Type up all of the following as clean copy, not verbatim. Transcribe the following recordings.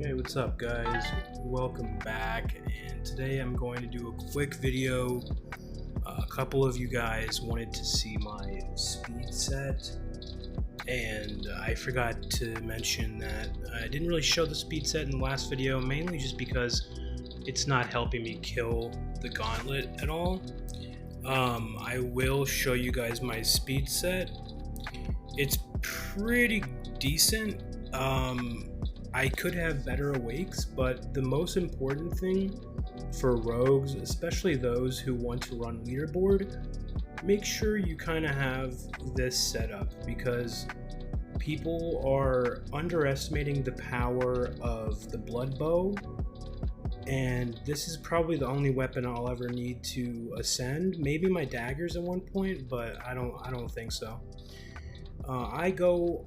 Hey, what's up guys? Welcome back, and today I'm going to do a quick video. A couple of you guys wanted to see my speed set, and I forgot to mention that I didn't really show the speed set in the last video, mainly just because it's not helping me kill the gauntlet at all. I will show you guys my speed set. It's pretty decent. I could have better awakes, but the most important thing for rogues, especially those who want to run leaderboard, make sure you kind of have this set up, because people are underestimating the power of the blood bow, and this is probably the only weapon I'll ever need to ascend. Maybe my daggers at one point, but I don't think so. I go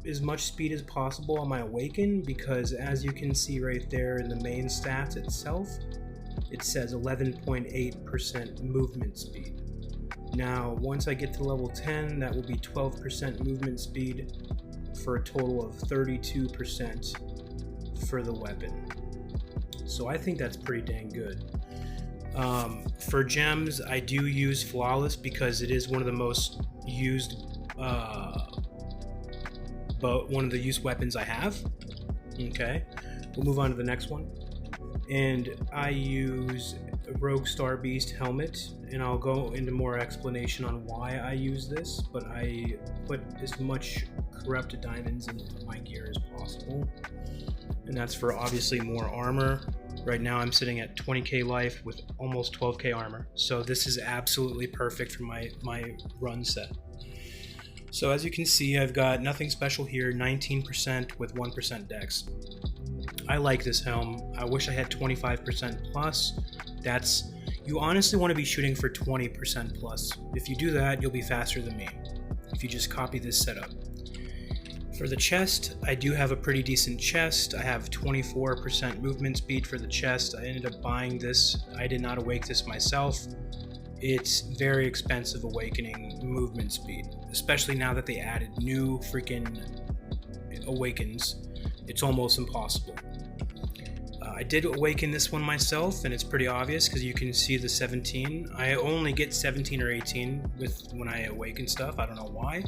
as much speed as possible on my awaken, because as you can see right there in the main stats itself, it says 11.8% movement speed. Now once I get to level 10, that will be 12% movement speed for a total of 32% for the weapon. So I think that's pretty dang good. For gems, I do use Flawless because it is one of the most used one of the used weapons I have. Okay, we'll move on to the next one, and I use Rogue Star Beast helmet, and I'll go into more explanation on why I use this, but I put as much corrupted diamonds into my gear as possible, and that's for obviously more armor. Right now I'm sitting at 20k life with almost 12k armor, so this is absolutely perfect for my run set. So as you can see, I've got nothing special here, 19% with 1% dex. I like this helm. I wish I had 25% plus. You honestly want to be shooting for 20% plus. If you do that, you'll be faster than me, if you just copy this setup. For the chest, I do have a pretty decent chest. I have 24% movement speed for the chest. I ended up buying this. I did not awake this myself. It's very expensive awakening movement speed, especially now that they added new freaking awakens. It's almost impossible. I did awaken this one myself, and it's pretty obvious because you can see the 17. I only get 17 or 18 when I awaken stuff. I don't know why.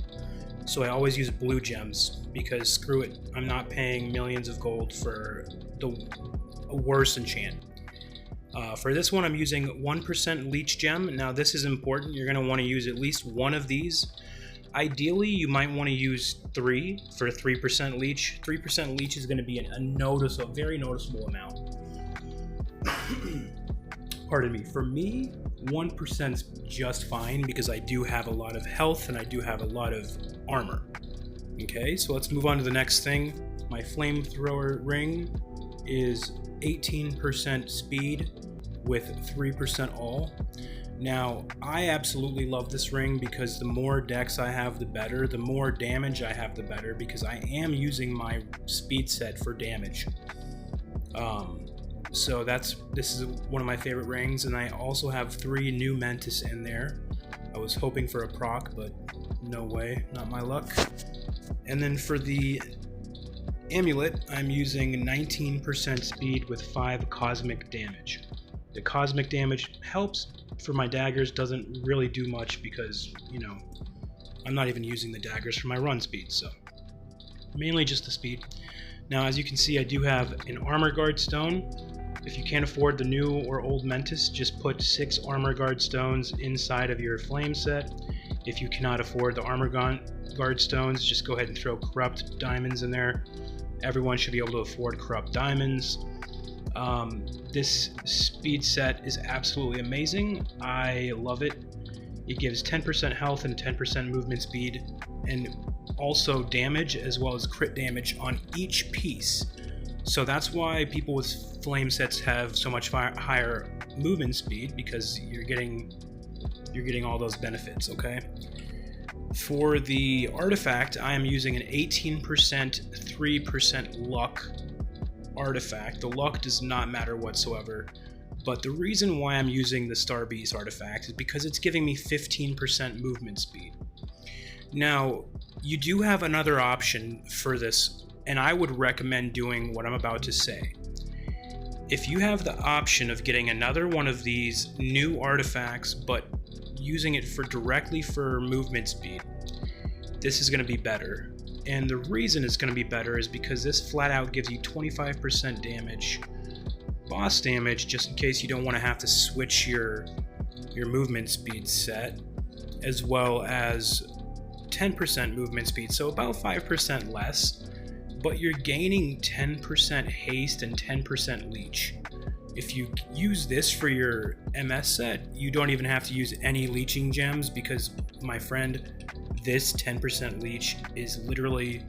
So I always use blue gems, because screw it, I'm not paying millions of gold for a worse enchant. For this one, I'm using 1% leech gem. Now this is important. You're going to want to use at least one of these. Ideally, you might want to use 3 for 3% leech. 3% leech is going to be a very noticeable amount. Pardon me. For me, 1% is just fine, because I do have a lot of health and I do have a lot of armor. Okay, so let's move on to the next thing. My flamethrower ring is 18% speed with 3% all. Now, I absolutely love this ring, because the more dex I have, the better. The more damage I have, the better, because I am using my speed set for damage. So this is one of my favorite rings, and I also have 3 new Mantis in there. I was hoping for a proc, but no way, not my luck. And then for the amulet, I'm using 19% speed with 5 cosmic damage. The cosmic damage helps. For my daggers, doesn't really do much, because, you know, I'm not even using the daggers for my run speed, so mainly just the speed. Now, as you can see, I do have an armor guard stone. If you can't afford the new or old Mantis, just put 6 armor guard stones inside of your flame set. If you cannot afford the armor guard stones, just go ahead and throw corrupt diamonds in there. Everyone should be able to afford corrupt diamonds. This speed set is absolutely amazing. I love it. It gives 10% health and 10% movement speed, and also damage, as well as crit damage on each piece. So that's why people with flame sets have so much higher movement speed, because you're getting all those benefits. Okay. For the artifact, I am using an 18% 3% luck artifact. The luck does not matter whatsoever, but the reason why I'm using the Star Beast artifact is because it's giving me 15% movement speed. Now, you do have another option for this and I would recommend doing what I'm about to say. If you have the option of getting another one of these new artifacts, but using it directly for movement speed, this is going to be better. And the reason it's going to be better is because this flat out gives you 25% damage, boss damage, just in case you don't want to have to switch your movement speed set, as well as 10% movement speed, so about 5% less, but you're gaining 10% haste and 10% leech. If you use this for your MS set, you don't even have to use any leeching gems, because, my friend, this 10% leech is literally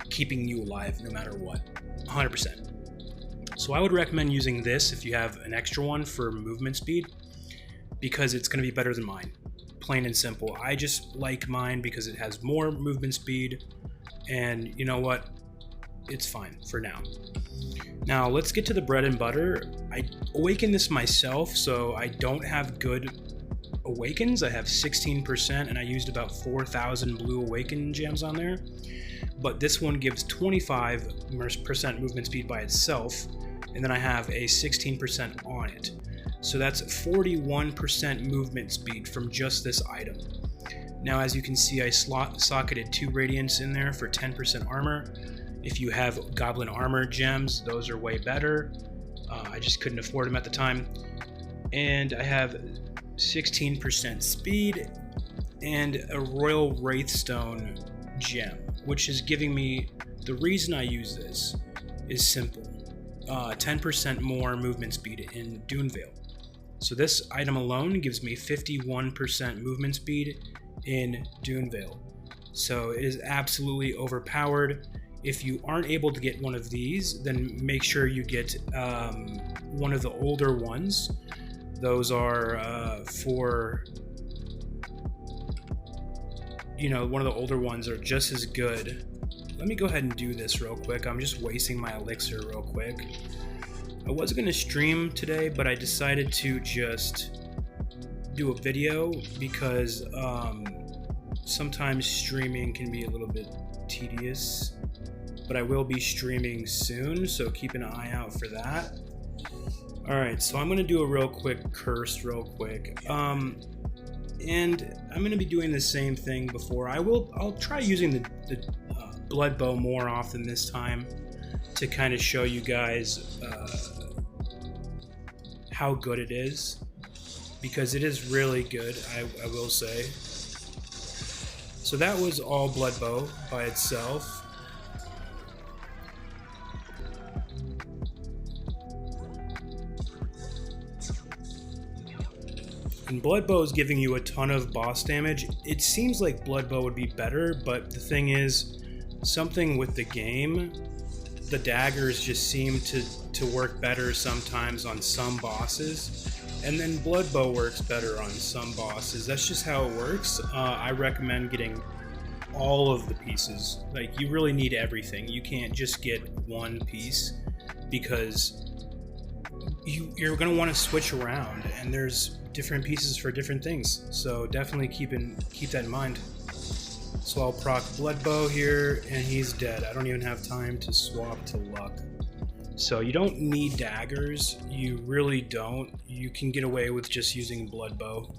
keeping you alive no matter what, 100%. So I would recommend using this if you have an extra one for movement speed, because it's going to be better than mine. Plain and simple. I just like mine because it has more movement speed, and you know what? It's fine for now. Now let's get to the bread and butter. I awakened this myself, so I don't have good awakens. I have 16%, and I used about 4,000 blue awaken gems on there. But this one gives 25% movement speed by itself, and then I have a 16% on it. So that's 41% movement speed from just this item. Now, as you can see, I socketed 2 radiance in there for 10% armor. If you have goblin armor gems, those are way better. I just couldn't afford them at the time. And I have 16% speed and a royal wraithstone gem, which is giving me, the reason I use this is simple. 10% more movement speed in Duneveil. So this item alone gives me 51% movement speed in Duneveil. So it is absolutely overpowered. If you aren't able to get one of these, then make sure you get one of the older ones. Those are for, you know, one of the older ones are just as good. Let me go ahead and do this real quick. I'm just wasting my elixir real quick. I was going to stream today, but I decided to just do a video because sometimes streaming can be a little bit tedious. But I will be streaming soon, so keep an eye out for that. Alright, so I'm going to do a real quick curse real quick. And I'm going to be doing the same thing before. I'll try using the blood bow more often this time to kind of show you guys how good it is, because it is really good, I will say. So that was all blood bow by itself. And blood bow is giving you a ton of boss damage. It seems like blood bow would be better, but the thing is, something with the game, the daggers just seem to work better sometimes on some bosses, and then blood bow works better on some bosses. That's just how it works. I recommend getting all of the pieces. Like, you really need everything. You can't just get one piece, because you're going to want to switch around, and there's different pieces for different things, so definitely keep that in mind. So I'll proc blood bow here, and he's dead. I don't even have time to swap to luck. So you don't need daggers, you really don't. You can get away with just using blood bow.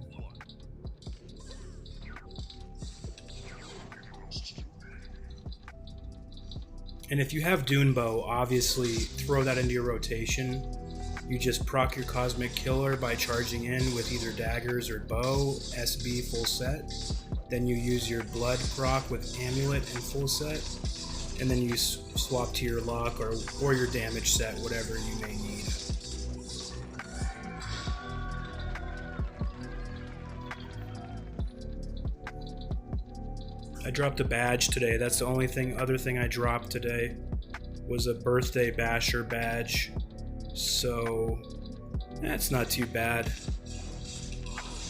And if you have Dune Bow, obviously throw that into your rotation. You just proc your Cosmic Killer by charging in with either daggers or bow, SB full set. Then you use your blood proc with Amulet and full set. And then you swap to your luck or your damage set, whatever you may need. I dropped a badge today. That's the only other thing I dropped today was a birthday basher badge. So that's not too bad.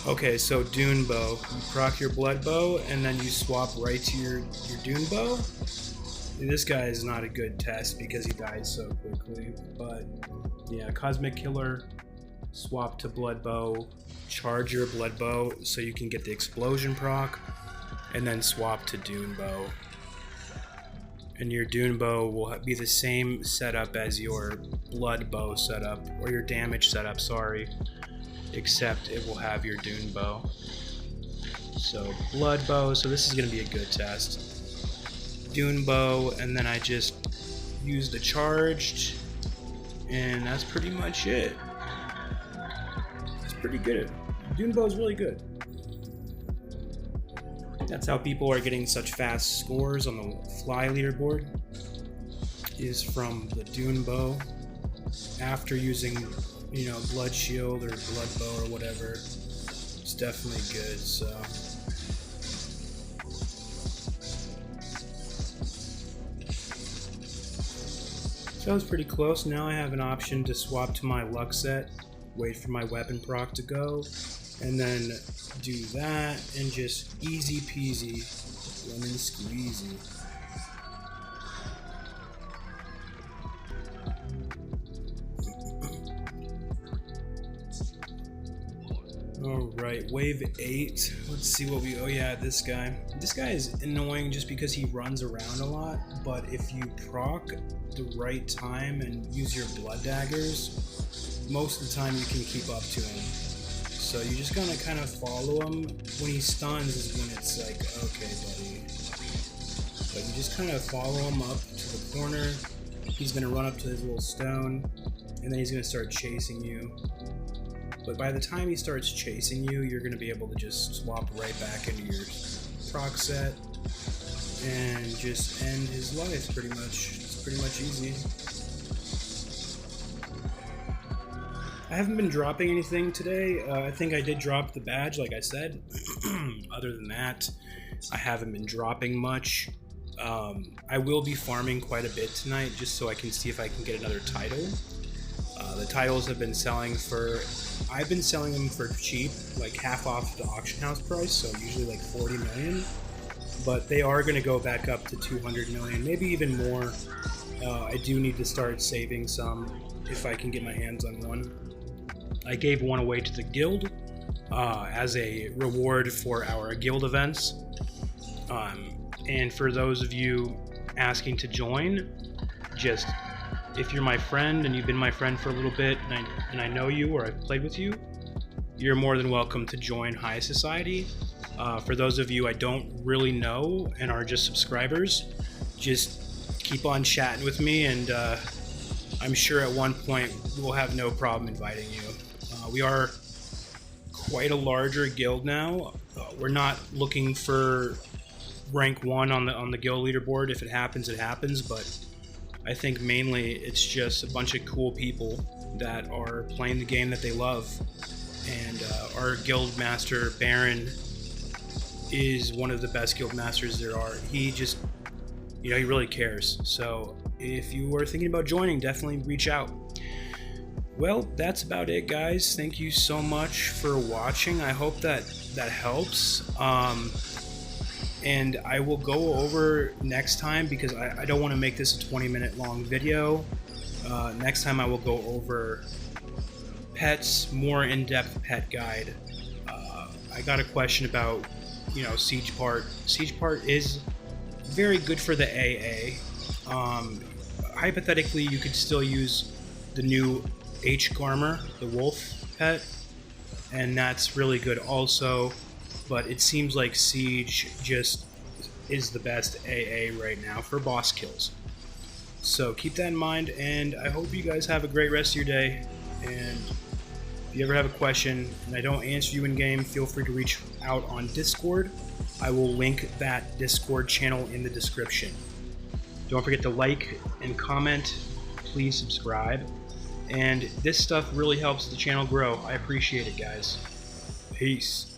Okay, so Dune Bow. You proc your blood bow and then you swap right to your Dune Bow. And this guy is not a good test because he dies so quickly. But yeah, Cosmic Killer, swap to blood bow, charge your blood bow so you can get the explosion proc, and then swap to Dune Bow. And your Dune bow will be the same setup as your blood bow setup, or your damage setup, sorry, except it will have your Dune bow. So blood bow, so this is going to be a good test. Dune bow, and then I just use the charged, and that's pretty much it. It's pretty good. Dune bow is really good. That's how people are getting such fast scores on the fly leaderboard, is from the Dune bow after using, you know, blood shield or blood bow or whatever. It's definitely good. So that was pretty close. Now I have an option to swap to my luck set, wait for my weapon proc to go, and then do that, and just easy peasy, lemon squeezy. Alright, wave 8. Let's see what we... Oh yeah, this guy. This guy is annoying just because he runs around a lot, but if you proc the right time and use your blood daggers, most of the time you can keep up to him. So you're just gonna kind of follow him. When he stuns is when it's like, okay, buddy. But you just kind of follow him up to the corner. He's gonna run up to his little stone, and then he's gonna start chasing you. But by the time he starts chasing you, you're gonna be able to just swap right back into your proc set and just end his life pretty much. It's pretty much easy. I haven't been dropping anything today. I think I did drop the badge, like I said. Other than that, I haven't been dropping much. I will be farming quite a bit tonight, just so I can see if I can get another title. The titles have been selling for... I've been selling them for cheap, like half off the auction house price, so usually like 40 million. But they are going to go back up to 200 million, maybe even more. I do need to start saving some if I can get my hands on one. I gave one away to the guild as a reward for our guild events. And for those of you asking to join, just if you're my friend and you've been my friend for a little bit and I know you or I've played with you, you're more than welcome to join High Society. For those of you I don't really know and are just subscribers, just keep on chatting with me, and I'm sure at one point we'll have no problem inviting you. We are quite a larger guild now. We're not looking for rank 1 on the guild leaderboard. If it happens, it happens, but I think mainly it's just a bunch of cool people that are playing the game that they love. And our guild master, Baron, is one of the best guild masters there are. He just, you know, he really cares. So if you are thinking about joining, definitely reach out. Well, that's about it, guys. Thank you so much for watching. I hope that helps. And I will go over next time, because I don't want to make this a 20-minute long video. Next time I will go over pets, more in-depth pet guide. I got a question about, you know, Siege Part. Siege Part is very good for the AA. Hypothetically, you could still use the new H. Garmer, the wolf pet, and that's really good also, but it seems like Siege just is the best AA right now for boss kills. So keep that in mind, and I hope you guys have a great rest of your day. And if you ever have a question and I don't answer you in game, feel free to reach out on Discord. I will link that Discord channel in the description. Don't forget to like and comment. Please subscribe. And this stuff really helps the channel grow. I appreciate it, guys. Peace.